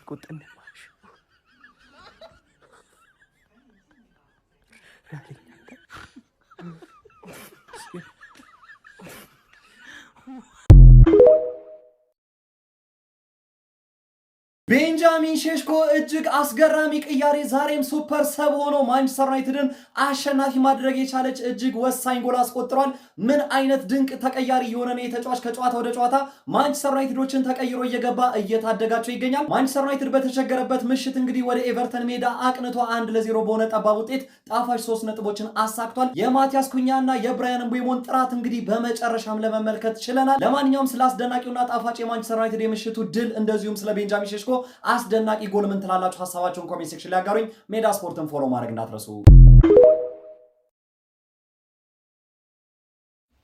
ቆጠን ማሽ ቤንጃሚን ሼሽኮ እጅግ አስገራሚ ቅያሬ ዛሬም ሱፐር ሰብ ሆኖ ማንቸስተር ዩናይትድን አሸናፊ ማድረግ የቻለች እጅግ ወሳኝ ጎል አስቆጥሯል። ምን አይነት ድንቅ ተቀያሪ የሆነ ነው የተጫዋች ከጨዋታ ወደ ጨዋታ ማንቸስተር ዩናይትዶችን ተቀይሮ እየገባ እየታደጋቸው ይገኛል። ማንቸስተር ዩናይትድ በተቸገረበት ምሽት እንግዲህ ወደ ኤቨርተን ሜዳ አቅንቶ 1-0 በሆነ ጠባብ ውጤት ጣፋጭ 3 ነጥቦችን አሳክቷል። የማቲያስ ኩኛና የብራያን ምቤሞን ጥራት እንግዲህ በመጨረሻም ለመመልከት ችለናል። ለማንኛውም ስለ አስደናቂውና ጣፋጭ የማንቸስተር ዩናይትድ የምሽቱ ድል እንደዚሁም ስለ ቤንጃሚን ሼሽኮ አስደናቂ ጎል ምን ትላላችሁ? ሐሳባችሁን ኮሜንት ሴክሽን ላይ አጋሩኝ። ሜዳ ስፖርትን ፎሎ ማድረግ እንዳትረሱ።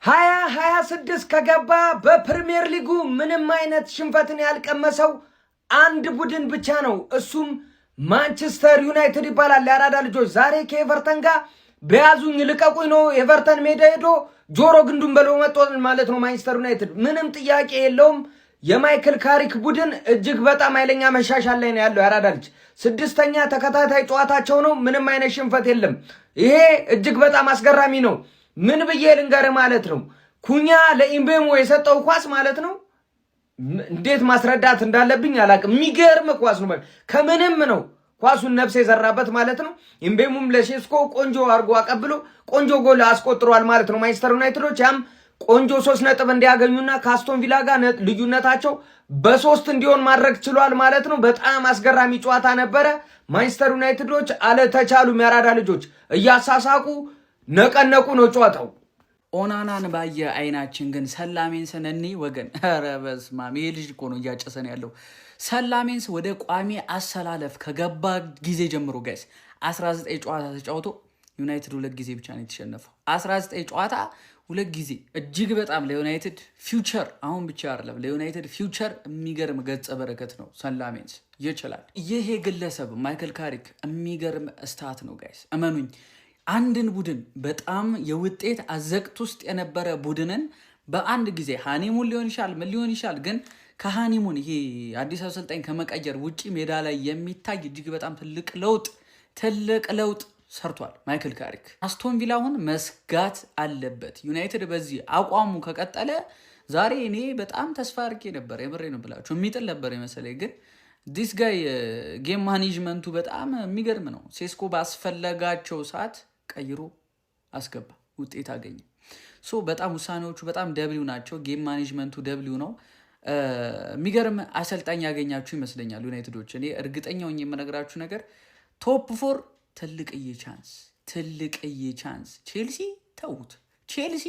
2026 ከገባ በፕሪሚየር ሊጉ ምንም አይነት ሽንፈትን ያልቀመሰው አንድ ቡድን ብቻ ነው። እሱም ማንቸስተር ዩናይትድ ይባላል። ያራዳ ልጆች ዛሬ ከኤቨርተን ጋር በያዙኝ ልቀቁኝ ነው ኤቨርተን ሜዳ ሄዶ ጆሮ ግንዱን በለው መጥቷል ማለት ነው። ማንቸስተር ዩናይትድ ምንም ጥያቄ የለውም። የማይክል ካሪክ ቡድን እጅግ በጣም ኃይለኛ መሻሻል ላይ ነው ያለው። ያራዳ ልጅ 6ኛ ተከታታይ ጨዋታቸው ነው። ምንም አይነት ሽንፈት የለም። ይሄ እጅግ በጣም አስገራሚ ነው። ምን ብዬ ልንገር ማለት ነው። ኩኛ ለኢምቤሞ የሰጠው ኳስ ማለት ነው እንዴት ማስረዳት እንዳለብኝ አላቅም። የሚገርም ኳስ ነው። ከምንም ነው ኳሱን ነፍስ የዘራበት ማለት ነው። ኢምቤሞም ለሼስኮ ቆንጆ አርጎ አቀብሎ ቆንጆ ጎል አስቆጥሯል ማለት ነው። ማንቸስተር ዩናይትዶች ያም ቆንጆ 3 ነጥብ እንዲያገኙና ካስቶን ቪላ ጋር ልዩነታቸው በ3 እንዲሆን ማድረግ ችሏል ማለት ነው። በጣም አስገራሚ ጨዋታ ነበረ። ማንቸስተር ዩናይትዶች አለተቻሉም። ያራዳ ልጆች እያሳሳቁ ነቀነቁ ነው ጨዋታው። ኦናናን ባየ አይናችን ግን ሰላሜንስ ነኒ ወገን። ኧረ በስመ አብ ይሄ ልጅ እኮ ነው እያጨሰን ያለው። ሰላሜንስ ወደ ቋሚ አሰላለፍ ከገባ ጊዜ ጀምሮ ጋይስ 19 ጨዋታ ተጫውቶ ዩናይትድ 2 ጊዜ ብቻ ነው የተሸነፈው። 19 ጨዋታ 2 ጊዜ እጅግ በጣም ለዩናይትድ ፊውቸር አሁን ብቻ አይደለም ለዩናይትድ ፊውቸር የሚገርም ገጸ በረከት ነው። ሰላሜንስ ይችላል። ይሄ ግለሰብ ማይክል ካሪክ የሚገርም ስታት ነው ጋይስ። እመኑኝ አንድን ቡድን በጣም የውጤት አዘቅት ውስጥ የነበረ ቡድንን በአንድ ጊዜ ሃኒሙን ሊሆን ይችላል ምን ሊሆን ይችላል፣ ግን ከሃኒሙን ይሄ አዲስ አሰልጣኝ ከመቀየር ውጪ ሜዳ ላይ የሚታይ እጅግ በጣም ትልቅ ለውጥ ሰርቷል ማይክል ካሪክ። አስቶን ቪላ አሁን መስጋት አለበት። ዩናይትድ በዚህ አቋሙ ከቀጠለ ዛሬ እኔ በጣም ተስፋ አድርጌ ነበር። የምሬ ነው ብላችሁ የሚጥል ነበር የመሰለኝ፣ ግን ዲስ ጋይ ጌም ማኔጅመንቱ በጣም የሚገርም ነው። ሴስኮ ባስፈለጋቸው ሰዓት ቀይሮ አስገባ፣ ውጤት አገኘ። ሶ በጣም ውሳኔዎቹ በጣም ደብሊው ናቸው። ጌም ማኔጅመንቱ ደብሊው ነው። የሚገርም አሰልጣኝ ያገኛችሁ ይመስለኛል ዩናይትዶች። እኔ እርግጠኛ ሆኜ የምነግራችሁ ነገር ቶፕ 4 ትልቅዬ ቻንስ። ቼልሲ ተውት። ቼልሲ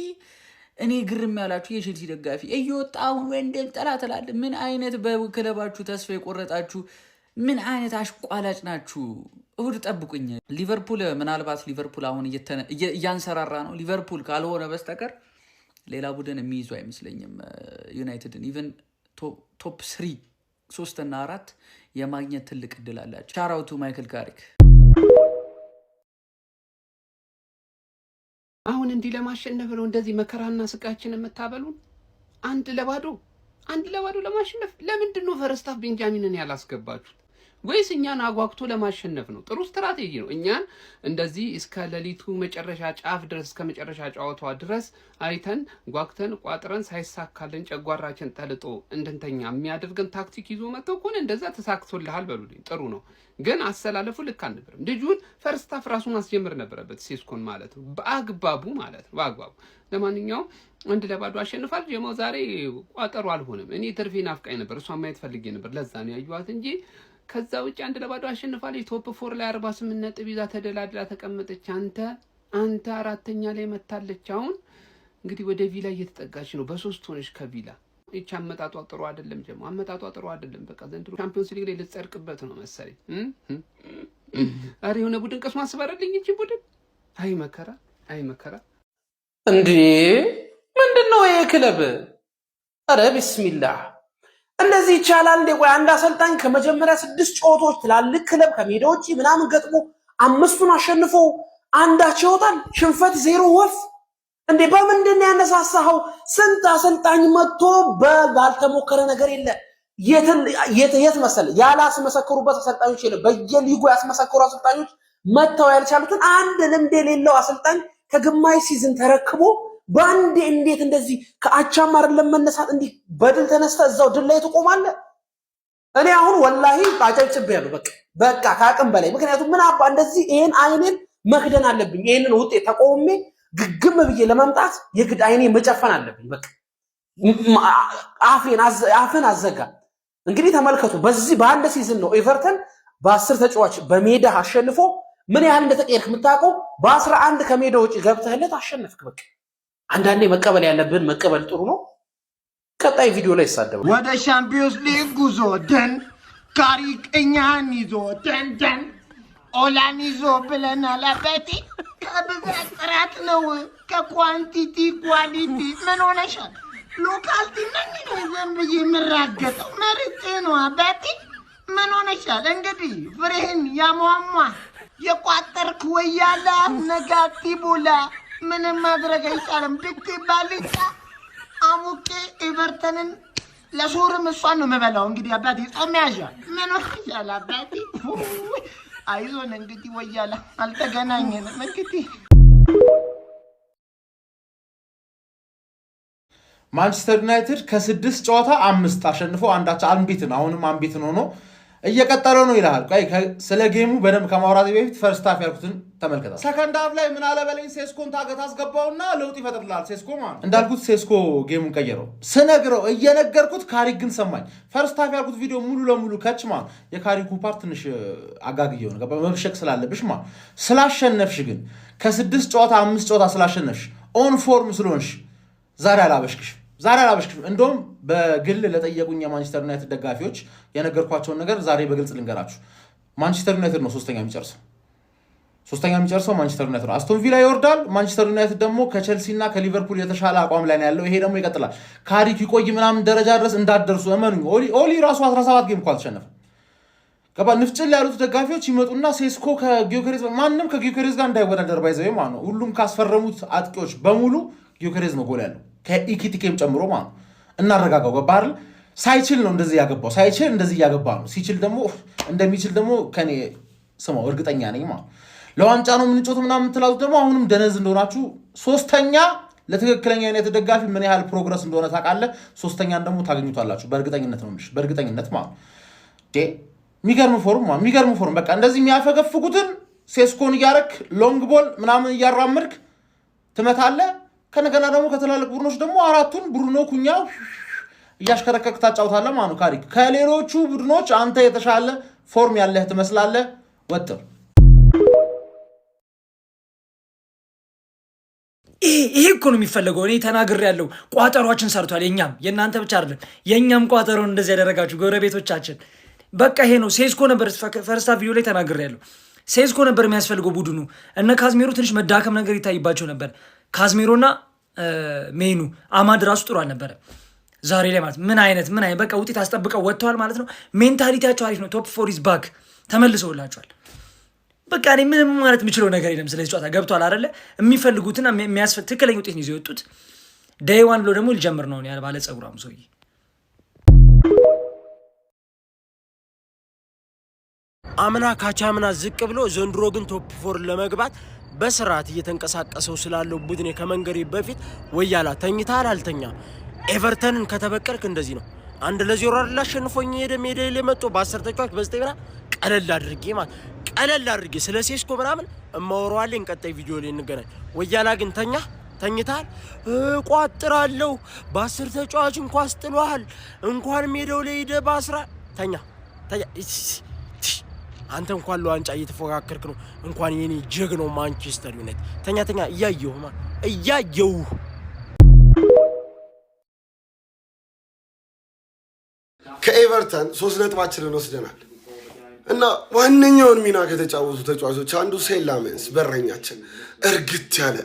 እኔ ግርም ያላችሁ የቼልሲ ደጋፊ እየወጣ አሁን ወንደል ጠላት አለ። ምን አይነት በክለባችሁ ተስፋ የቆረጣችሁ ምን አይነት አሽቋላጭ ናችሁ? እሁድ ጠብቁኝ። ሊቨርፑል ምናልባት ሊቨርፑል አሁን እያንሰራራ ነው። ሊቨርፑል ካልሆነ በስተቀር ሌላ ቡድን የሚይዙ አይመስለኝም ዩናይትድን። ኢቨን ቶፕ 3 እና 4 የማግኘት ትልቅ እድል አላቸው። ሻራውቱ ማይክል ካሪክ። አሁን እንዲህ ለማሸነፍ ነው እንደዚህ መከራና ስቃችን የምታበሉን? አንድ ለባዶ ለማሸነፍ ለምንድን ነው ፈረስት ሃፍ ቤንጃሚንን ያላስገባችሁት? ወይስ እኛን አጓግቶ ለማሸነፍ ነው? ጥሩ ስትራቴጂ ነው። እኛን እንደዚህ እስከ ሌሊቱ መጨረሻ ጫፍ ድረስ እስከ መጨረሻ ጨዋታዋ ድረስ አይተን ጓግተን ቋጥረን ሳይሳካልን ጨጓራችን ጠልጦ እንድንተኛ የሚያደርገን ታክቲክ ይዞ መጥተው ከሆነ እንደዛ ተሳክቶልሃል በሉልኝ፣ ጥሩ ነው። ግን አሰላለፉ ልክ አልነበረም። ልጁን ፈርስት ሃፍ ራሱን ማስጀመር ነበረበት፣ ሴስኮን ማለት ነው፣ በአግባቡ ማለት ነው፣ በአግባቡ። ለማንኛውም 1-2 አሸንፋል። ጀማው ዛሬ ቋጠሩ አልሆነም። እኔ ትርፌ ናፍቃኝ ነበር፣ እሷን ማየት ፈልጌ ነበር፣ ለዛ ነው ያዩዋት እንጂ ከዛ ውጭ 1-2 አሸንፋለች። ቶፕ 4 ላይ 48 ነጥብ ይዛ ተደላድላ ተቀመጠች። አንተ 4ኛ ላይ መታለች። አሁን እንግዲህ ወደ ቪላ እየተጠጋች ነው። በ3 ሆነች ከቪላ። እቺ አመጣጧ ጥሩ አይደለም ጀማ፣ አመጣጧ ጥሩ አይደለም። በቃ ዘንድሮ ቻምፒዮንስ ሊግ ላይ ልትጸድቅበት ነው መሰለኝ። አሬ የሆነ ቡድን ቀስ ማስበረልኝ እንጂ ቡድን አይ መከራ እንዴ! ምንድነው ይሄ ክለብ? አረ ቢስሚላህ እንደዚህ ይቻላል እንዴ? ቆይ አንድ አሰልጣኝ ከመጀመሪያ 6 ጨዋታዎች ትላልቅ ክለብ ከሜዳ ውጪ ምናምን ገጥሞ 5ቱን አሸንፎ አንዳቸው ይወጣል። ሽንፈት 0 ወፍ እንዴ! በምንድን ነው ያነሳሳኸው? ስንት አሰልጣኝ መጥቶ ባልተሞከረ ነገር የለ የት መሰለ ያላስመሰከሩበት አሰልጣኞች የለም። በየሊጉ ያስመሰከሩ አሰልጣኞች መተው ያልቻሉትን አንድ ልምድ የሌለው አሰልጣኝ ከግማሽ ሲዝን ተረክቦ ባንዴ እንዴት እንደዚህ ከአቻም አይደለም መነሳት እንዲህ በድል ተነስተ እዛው ድል ላይ ትቆማለህ? እኔ አሁን ወላሂ አጨብጭቤያለሁ። በቃ ካቅም በላይ ምክንያቱም ምን አባ እንደዚህ ይሄን አይኔን መክደን አለብኝ። ይሄንን ውጤት ተቆሜ ግግም ብዬ ለማምጣት የግድ አይኔ መጨፈን አለብኝ። በቃ አፍን አዘጋ። እንግዲህ ተመልከቱ፣ በዚህ በአንድ ሲዝን ነው ኤቨርተን በ10 ተጫዋች በሜዳ አሸንፎ ምን ያህል እንደተቀየርክ የምታውቀው በ11 ከሜዳ ውጪ ገብተህለት አሸነፍክ። በቃ አንዳንዴ መቀበል ያለብን መቀበል ጥሩ ነው። ቀጣይ ቪዲዮ ላይ ይሳደባል። ወደ ሻምፒዮንስ ሊግ ጉዞ ደን ካሪክ እኛን ይዞ ደን ኦላን ይዞ ብለናል። አባቴ ከብዛት ጥራት ነው ከኳንቲቲ ኳሊቲ ምን ሆነሻል? ሎካልቲ ነኝ ነው ዝም ብዬ የምራገጠው መርጬ ነው። አባቴ ምን ሆነሻል? እንግዲህ ፍሬህን ያሟሟ የቋጠርክ ወያላ ነጋቲ ቦላ ምንም ማድረግ አይቻልም። ብት ባልጫ አሙቄ ኤቨርተንን ለሱርም እሷን ነው የምበላው። እንግዲህ አባቴ ጾም ያዣል። ምን ሆነሻል? አባቴ አይዞን እንግዲህ ወያላ አልተገናኘንም እንግዲህ ማንቸስተር ዩናይትድ ከ6 ጨዋታ 5 አሸንፎ አንዳች አንቢትን አሁንም አንቢትን ሆኖ እየቀጠለ ነው ይላል። ቆይ ስለ ጌሙ በደንብ ከማውራት በፊት ፈርስት ሃፍ ያልኩትን ተመልከታ። ሰከንድ ሃፍ ላይ ምን አለ በለኝ ሴስኮን ታገት አስገባውና ለውጥ ይፈጥርላል። ሴስኮ ማለት እንዳልኩት ሴስኮ ጌሙን ቀየረው። ስነግረው እየነገርኩት ካሪክ ግን ሰማኝ። ፈርስት ሃፍ ያልኩት ቪዲዮ ሙሉ ለሙሉ ከች ማለት የካሪኩ ፓርት ትንሽ አጋግየው ነው መብሸቅ ስላለብሽ ማለት ስላሸነፍሽ ግን ከ6 ጨዋታ 5 ጨዋታ ስላሸነፍሽ ኦን ፎርም ስለሆንሽ ዛሬ አላበሽክሽ። እንደውም በግል ለጠየቁኝ የማንቸስተር ዩናይትድ ደጋፊዎች የነገርኳቸውን ነገር ዛሬ በግልጽ ልንገራችሁ። ማንቸስተር ዩናይትድ ነው ሶስተኛ የሚጨርሰው ማንቸስተር ዩናይትድ ነው። አስቶን ቪላ ይወርዳል። ማንቸስተር ዩናይትድ ደግሞ ከቼልሲ እና ከሊቨርፑል የተሻለ አቋም ላይ ነው ያለው። ይሄ ደግሞ ይቀጥላል። ካሪክ ይቆይ ምናምን ደረጃ ድረስ እንዳትደርሱ እመኑኝ። ኦሊ ራሱ 17 ጌም እኮ አልተሸነፈም። ንፍጭል ያሉት ደጋፊዎች ይመጡና ሴስኮ ከጊዮከሬዝ ማንም ከጊዮከሬዝ ጋር እንዳይወዳደር ባይዘው ማለት ነው። ሁሉም ካስፈረሙት አጥቂዎች በሙሉ ጊዮከሬዝ ነው ጎል ያለው ከኢኪቲኬም ጨምሮ ማለት ነው። እናረጋጋው ገባህ አይደል? ሳይችል ነው እንደዚህ ያገባው። ሳይችል እንደዚህ ያገባ ነው። ሲችል ደግሞ እንደሚችል ደግሞ ከኔ ስማው እርግጠኛ ነኝ ማለት ነው። ለዋንጫ ነው የምንጮት ምናምን ትላሉት ደግሞ አሁንም ደነዝ እንደሆናችሁ። ሶስተኛ ለትክክለኛ ዩናይትድ ደጋፊ ምን ያህል ፕሮግረስ እንደሆነ ታውቃለህ። ሶስተኛን ደግሞ ታገኙታላችሁ በእርግጠኝነት ነው የምልሽ፣ በእርግጠኝነት ማለት ነው። የሚገርም ፎርም በቃ እንደዚህ የሚያፈገፍጉትን ሴስኮን እያረክ ሎንግ ቦል ምናምን እያራምድክ ትመታለህ። ከነገና ደግሞ ከትላልቅ ቡድኖች ደግሞ አራቱን ብሩኖ ኩኛ እያሽከረከርክ ታጫውታለህ ማለት ነው። ካሪክ ከሌሎቹ ቡድኖች አንተ የተሻለ ፎርም ያለህ ትመስላለህ። ወጥር ይሄ እኮ ነው የሚፈለገው። እኔ ተናግሬያለሁ። ቋጠሯችን ሰርቷል። የኛም የእናንተ ብቻ አይደለም፣ የኛም ቋጠሮን እንደዚህ ያደረጋችሁ ጎረቤቶቻችን። በቃ ይሄ ነው። ሴስኮ ነበር ፈርስት ሃፍ ቪዲዮ ላይ ተናግሬያለሁ። ሴስኮ ነበር የሚያስፈልገው ቡድኑ። እነ ካዝሜሮ ትንሽ መዳከም ነገር ይታይባቸው ነበር። ካዝሜሮና ሜኑ አማድ ራሱ ጥሩ አልነበረ ዛሬ ላይ ማለት ምን አይነት በቃ ውጤት አስጠብቀው ወጥተዋል ማለት ነው። ሜንታሊቲያቸው አሪፍ ነው። ቶፕ 4 ኢዝ ባክ ተመልሰውላቸዋል። በቃ እኔ ምንም ማለት የምችለው ነገር የለም ስለዚህ ጨዋታ። ገብቷል አይደለ? የሚፈልጉትና ትክክለኛ ውጤት ነው ይዘው የወጡት። ዴይ ዋን ብሎ ደግሞ ሊጀምር ነው ያለ ባለ ጸጉራሙ ሰውዬ። አምና ካቻምና ዝቅ ብሎ ዘንድሮ ግን ቶፕ 4 ለመግባት በስርዓት እየተንቀሳቀሰው ስላለው ቡድኔ ከመንገሬ በፊት ወያላ ተኝታል አልተኛ ኤቨርተንን ከተበቀልክ እንደዚህ ነው። 1-0 አይደል አሸንፎኝ ሄደ ሜዳ ላይ መጥቶ በ10 ተጫዋች በ9 ብራ ቀለል አድርጌ ስለ ሴስኮ ምናምን እማወራዋለሁ። ቀጣይ ቪዲዮ ላይ እንገናኝ። ወያላ ግን ተኝታል ቋጥራለሁ በ10 ተጫዋች እንኳን አስጥሏል እንኳን ሜዳው ላይ ሄደ በ10 ተኛ አንተ እንኳን ለዋንጫ እየተፎካከርክ ነው። እንኳን የኔ ጀግናው ማንቸስተር ዩናይትድ ተኛ እያየሁ ከኤቨርተን 3 ነጥባችንን ወስደናል እና ዋነኛውን ሚና ከተጫወቱ ተጫዋቾች አንዱ ሴላሜንስ በረኛችን እርግጥ ያለ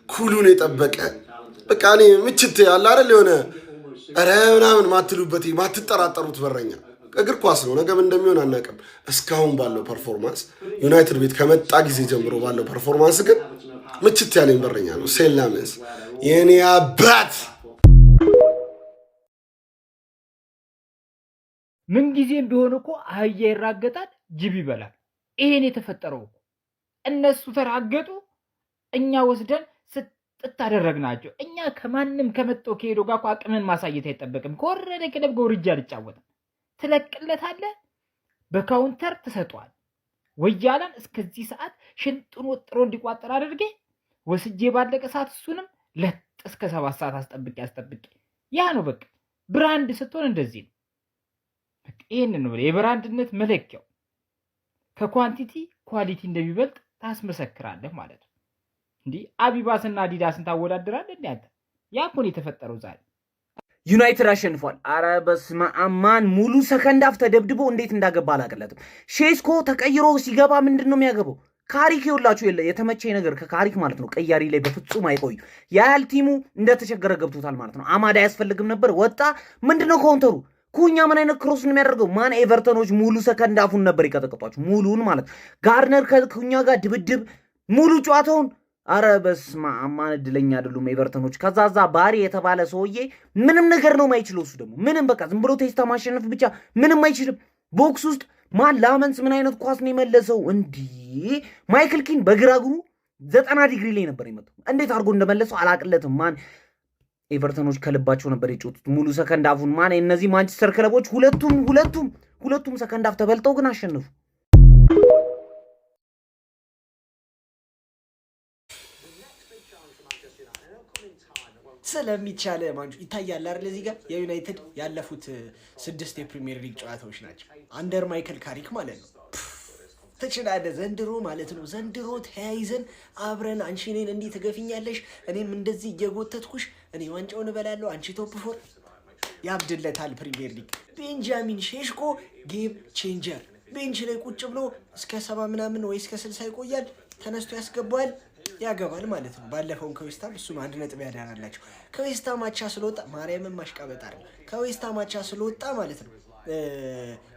ኩሉን የጠበቀ በቃ እኔ ምችት ያለ አይደል የሆነ ኧረ ምናምን ማትሉበት ማትጠራጠሩት በረኛ እግር ኳስ ነው። ነገም እንደሚሆን አናውቅም። እስካሁን ባለው ፐርፎርማንስ ዩናይትድ ቤት ከመጣ ጊዜ ጀምሮ ባለው ፐርፎርማንስ ግን ምችት ያለኝ በረኛ ነው ሴላሜንስ የኔ አባት። ምን ጊዜም ቢሆን እኮ አህያ ይራገጣል ጅብ ይበላል። ይሄን የተፈጠረው እነሱ ተራገጡ፣ እኛ ወስደን ስጥት አደረግናቸው። እኛ ከማንም ከመጣው ከሄዶ ጋር እኮ አቅምን ማሳየት አይጠበቅም። ከወረደ ክለብ ጎርጃ አልጫወትም። ትለቅለታለህ፣ በካውንተር ትሰጧል። ወያላን እስከዚህ ሰዓት ሽንጡን ወጥሮ እንዲቋጠር አድርጌ ወስጄ ባለቀ ሰዓት እሱንም ለጥ እስከ 7 ሰዓት አስጠብቄ ያ ነው በቃ ብራንድ ስትሆን እንደዚህ ነው። በቃ ይሄንን ነው የብራንድነት መለኪያው። ከኳንቲቲ ኳሊቲ እንደሚበልጥ ታስመሰክራለህ ማለት ነው። እንዴ አቢባስና አዲዳስን ታወዳድራለህ እንዴ አንተ? ያ እኮ ነው የተፈጠረው ዛሬ። ዩናይትድ አሸንፏል። አረ በስመ አብ ማን ሙሉ ሰከንድ አፍ ተደብድቦ እንዴት እንዳገባ አላቀለጥም። ሼስኮ ተቀይሮ ሲገባ ምንድነው የሚያገባው? ካሪክ ይውላችሁ የለ የተመቸኝ ነገር ከካሪክ ማለት ነው ቀያሪ ላይ በፍጹም አይቆዩ። ያያል ቲሙ እንደተቸገረ ገብቶታል ማለት ነው። አማዳ አያስፈልግም ነበር ወጣ። ምንድነው ካውንተሩ? ኩኛ ምን አይነት ክሮስ ነው የሚያደርገው? ማን ኤቨርተኖች ሙሉ ሰከንድ አፉን ነበር ይቀጠቅጧቸው ሙሉን ማለት ጋርነር ከኩኛ ጋር ድብድብ ሙሉ ጨዋታውን። አረ በስመ አብ ማን እድለኛ አይደሉም ኤቨርተኖች። ከዛዛ ባሪ የተባለ ሰውዬ ምንም ነገር ነው ማይችለው። እሱ ደግሞ ምንም በቃ ዝም ብሎ ቴስታ ማሸነፍ ብቻ ምንም አይችልም። ቦክስ ውስጥ ማን ላመንስ ምን አይነት ኳስ ነው የመለሰው? እንዲህ ማይክል ኪን በግራ እግሩ 90 ዲግሪ ላይ ነበር የመጣው። እንዴት አድርጎ እንደመለሰው አላቅለትም። ማን ኤቨርተኖች ከልባቸው ነበር የጮቱት ሙሉ ሰከንድ አፉን። ማን እነዚህ ማንቸስተር ክለቦች ሁለቱም ሰከንድ አፍ ተበልጠው ግን አሸነፉ። ስለሚቻለ ማንቹ ይታያል አይደል? እዚህ ጋር የዩናይትድ ያለፉት 6 የፕሪሚየር ሊግ ጨዋታዎች ናቸው አንደር ማይክል ካሪክ ማለት ነው። ትችላለህ ዘንድሮ ማለት ነው። ዘንድሮ ተያይዘን አብረን አንቺ እኔን እንዲህ ትገፊኛለሽ፣ እኔም እንደዚህ እየጎተትኩሽ፣ እኔ ዋንጫውን እበላለሁ፣ አንቺ ቶፕ 4 ያብድለታል ፕሪሚየር ሊግ። ቤንጃሚን ሼሽኮ ጌም ቼንጀር ቤንች ላይ ቁጭ ብሎ እስከ 70 ምናምን ወይ እስከ 60 ይቆያል፣ ተነስቶ ያስገባዋል፣ ያገባል ማለት ነው። ባለፈውን ከዌስታም እሱ ነው 1 ነጥብ ያዳናላችሁ። ከዌስታም አቻ ስለወጣ ማርያምን ማሽቃበጣል። ከዌስታም አቻ ስለወጣ ማለት ነው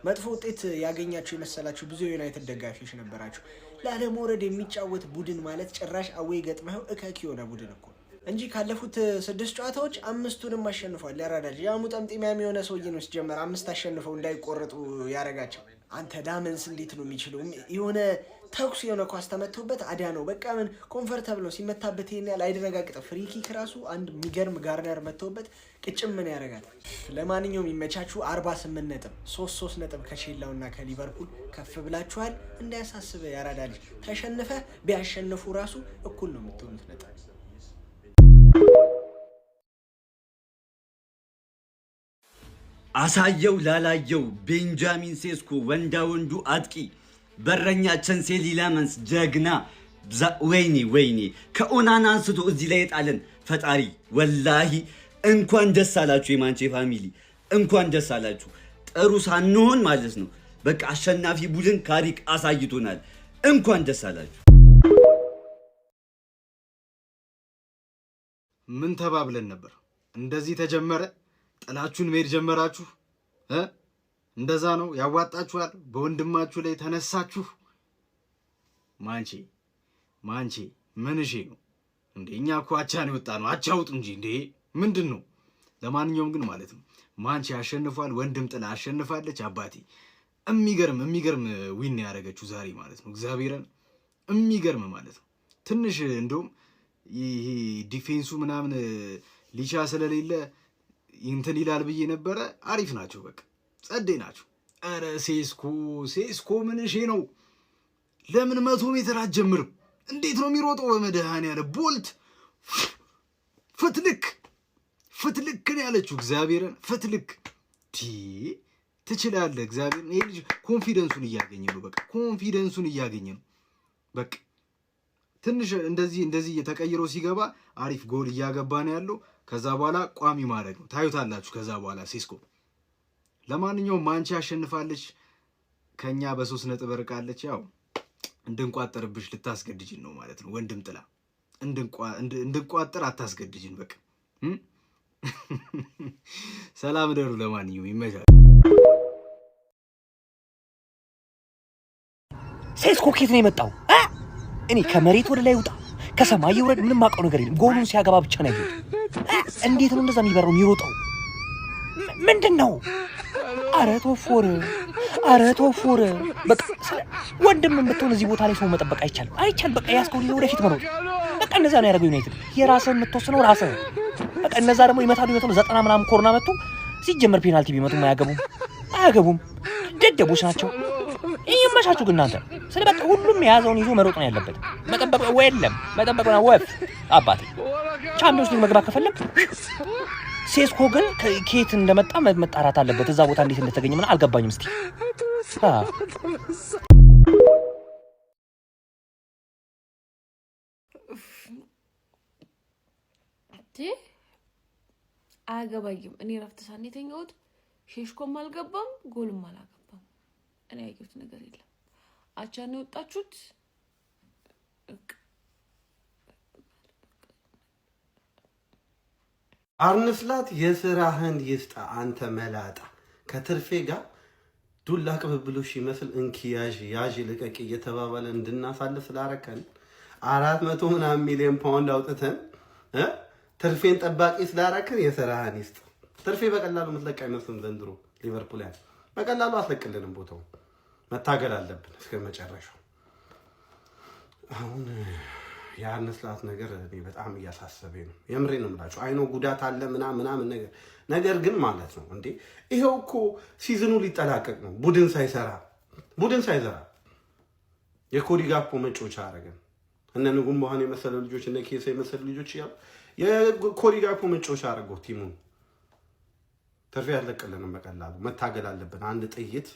መጥፎ ውጤት ያገኛችሁ የመሰላችሁ ብዙ የዩናይትድ ደጋፊዎች ነበራችሁ። ላለመውረድ የሚጫወት ቡድን ማለት ጭራሽ አዌይ ገጥመው እከክ የሆነ ቡድን እኮ እንጂ ካለፉት 6 ጨዋታዎች 5ቱንም አሸንፏል። ያራዳል ያሙ ጠምጥሚያም የሆነ ሰውዬ ነው ሲጀመር 5 አሸንፈው እንዳይቆረጡ ያረጋቸው። አንተ ዳመንስ እንዴት ነው የሚችለው? የሆነ ተኩስ የሆነ ኳስ ተመቶበት አዳ ነው በቃ ምን ኮምፎርታብል ነው ሲመታበት ይሄን ያህል አይደረጋግጥም። ፍሪ ኪክ ራሱ አንድ የሚገርም ጋርነር መተውበት ቅጭም ምን ያረጋል። ለማንኛውም ይመቻችሁ። 48 ነጥብ 3 ነጥብ ከቼላውና ከሊቨርፑል ከፍ ብላችኋል። እንዳያሳስበ ያራዳል ተሸንፈ ቢያሸንፉ ራሱ እኩል ነው የምትሆኑት ነጥብ። አሳየው ላላየው ቤንጃሚን ሴስኮ ወንዳ ወንዱ አጥቂ በረኛችን ሴሊ ላመንስ ጀግና ወይኔ ከኦናና አንስቶ እዚህ ላይ የጣለን ፈጣሪ ወላሂ እንኳን ደስ አላችሁ። የማንቼ ፋሚሊ እንኳን ደስ አላችሁ። ጥሩ ሳንሆን ማለት ነው በቃ አሸናፊ ቡድን ካሪክ አሳይቶናል። እንኳን ደስ አላችሁ። ምን ተባብለን ነበር? እንደዚህ ተጀመረ ጥላችሁን መሄድ ጀመራችሁ። እንደዛ ነው ያዋጣችኋል። በወንድማችሁ ላይ ተነሳችሁ። ማንቼ ምንሽ ነው እንዴ? እኛ እኮ አቻ ነው የወጣ ነው። አቻ ውጡ እንጂ እንዴ ምንድን ነው? ለማንኛውም ግን ማለት ነው ማንቼ አሸንፏል። ወንድም ጥላ አሸንፋለች። አባቴ የሚገርም ዊን ያደረገችው ዛሬ ማለት ነው። እግዚአብሔርን የሚገርም ማለት ነው። ትንሽ እንደውም ይሄ ዲፌንሱ ምናምን ሊቻ ስለሌለ እንትን ይላል ብዬ ነበረ። አሪፍ ናቸው፣ በቃ ጸዴ ናቸው። ኧረ ሴስኮ ምንሽ ነው? ለምን 100 ሜትር አትጀምርም? እንዴት ነው የሚሮጠው? በመድኃኒዓለም ቦልት ፍትልክ ነው ያለችው። እግዚአብሔርን ፍትልክ ትችላለህ። እግዚአብሔርን ይሄ ልጅ ኮንፊደንሱን እያገኘ ነው። በቃ ኮንፊደንሱን እያገኘ ነው። በቃ ትንሽ እንደዚህ የተቀይረው ሲገባ አሪፍ ጎል እያገባ ነው ያለው። ከዛ በኋላ ቋሚ ማድረግ ነው። ታዩታላችሁ ከዛ በኋላ ሴስኮ። ለማንኛውም ማንቼ አሸንፋለች። ከኛ በ3 ነጥብ ርቃለች። ያው እንድንቋጠርብሽ ልታስገድጅን ነው ማለት ነው። ወንድም ጥላ እንድንቋጠር አታስገድጅን። በቃ ሰላም ደሩ። ለማንኛውም ይመቻል። ሴስኮ ኬት ነው የመጣው? እኔ ከመሬት ወደ ላይ ውጣ ከሰማይ ይውረድ ምንም አውቀው ነገር የለም። ጎሉን ሲያገባ ብቻ ነው ያየሁት። እንዴት ነው እንደዛ የሚበረው የሚሮጠው? ምንድነው? አረ ቶፎር በቃ ወንድም ብትሆን እዚህ ቦታ ላይ ሰው መጠበቅ አይቻልም። በቃ ያስከው ልጅ ወደፊት መሮጥ በቃ እንደዛ ነው ያደረገው ዩናይትድ። የራስህን የምትወስነው ራስህ በቃ። እነዛ ደግሞ ይመታሉ 90 ምናምን ኮርና መጥቶ ሲጀመር ፔናልቲ ቢመቱም አያገቡም። ደደቦች ናቸው። ይመሻችሁ ግን እናንተ። ስለ በቃ ሁሉም የያዘውን ይዞ መሮጥ ነው ያለበት። መጠበቅ ነው ወፍ አባቴ። ቻምፒዮንስ ሊግ መግባት ከፈለግ ሴስኮ ግን ከየት እንደመጣ መጣራት አለበት። እዛ ቦታ እንዴት እንደተገኘ ምን አልገባኝም። እስቲ አያገባኝም። እኔ ረፍት ሳን የተኛሁት ሼሽኮም አልገባም ጎልም አላገባም። እኔ ያየሁት ነገር የለም። አቻ ነው የወጣችሁት። አርነስላት የስራህን ይስጣ። አንተ መላጣ ከትርፌ ጋር ዱላ ቅብብሎሽ ይመስል እንኪ ያዥ ልቀቅ እየተባባለ እንድናሳልፍ ስላረከን 400 ምናምን ሚሊዮን ፓውንድ አውጥተን ትርፌን ጠባቂ ስላረከን የስራህን ይስጥ። ትርፌ በቀላሉ የምትለቅ አይመስልም። ዘንድሮ ሊቨርፑል ያን በቀላሉ አስለቅልንም። ቦታው መታገል አለብን እስከ መጨረሻው። አሁን የአርነስላት ነገር እኔ በጣም እያሳሰበኝ ነው። የምሬ ነው የምላችሁ። አይኖ ጉዳት አለ ምናምን ነገር ግን ማለት ነው እንዴ ይሄው እኮ ሲዝኑ ሊጠላቀቅ ነው። ቡድን ሳይዘራ የኮዲ ጋፖ መጮቻ አረገን። እነ ንጉም በኋላ የመሰለ ልጆች እነ ኬሳ የመሰለ ልጆች ያው የኮዲ ጋፖ መጮቻ አረገው ቲሙን። ትርፌ ያለቀለንም በቀላሉ መታገል አለብን። አንድ ጥይት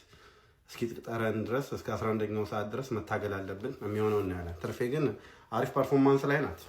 እስኪጠረን ድረስ እስከ 11ኛው ሰዓት ድረስ መታገል አለብን። የሚሆነው እናያለን። ትርፌ ግን አሪፍ ፐርፎርማንስ ላይ ናት።